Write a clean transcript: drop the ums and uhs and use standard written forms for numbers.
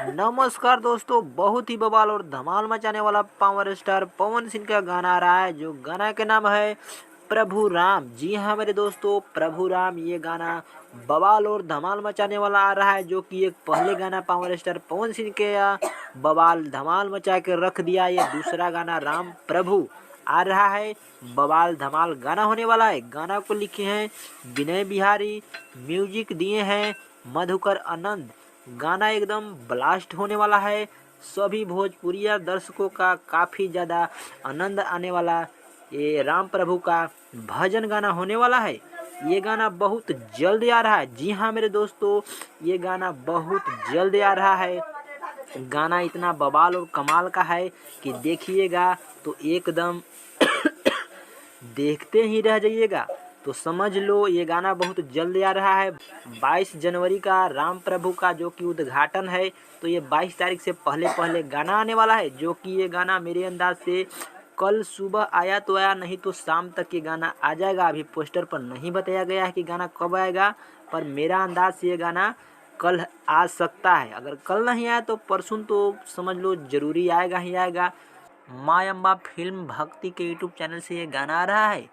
नमस्कार दोस्तों, बहुत ही बवाल और धमाल मचाने वाला पावर स्टार पवन सिंह का गाना आ रहा है। जो गाना के नाम है प्रभु राम। जी हाँ मेरे दोस्तों, प्रभु राम ये गाना बवाल और धमाल मचाने वाला आ रहा है। जो कि एक पहले गाना पावर स्टार पवन सिंह के बवाल धमाल मचा के रख दिया। ये दूसरा गाना राम प्रभु आ रहा है। बवाल धमाल गाना होने वाला है। गाना को लिखे हैं विनय बिहारी, म्यूजिक दिए हैं मधुकर आनंद। गाना एकदम ब्लास्ट होने वाला है। सभी भोजपुरिया दर्शकों का काफ़ी ज़्यादा आनंद आने वाला ये राम प्रभु का भजन गाना होने वाला है। ये गाना बहुत जल्द आ रहा है। जी हाँ मेरे दोस्तों, ये गाना बहुत जल्द आ रहा है। गाना इतना बवाल और कमाल का है कि देखिएगा तो एकदम देखते ही रह जाइएगा। तो समझ लो ये गाना बहुत जल्द आ रहा है। 22 जनवरी का राम प्रभु का जो कि उद्घाटन है। तो ये 22 तारीख से पहले पहले गाना आने वाला है। जो कि ये गाना मेरे अंदाज से कल सुबह आया तो आया, नहीं तो शाम तक ये गाना आ जाएगा। अभी पोस्टर पर नहीं बताया गया है कि गाना कब आएगा, पर मेरा अंदाज से ये गाना कल आ सकता है। अगर कल नहीं आया तो परसों तो समझ लो जरूरी आएगा ही आएगा। माँ अम्बा फिल्म भक्ति के यूट्यूब चैनल से ये गाना आ रहा है।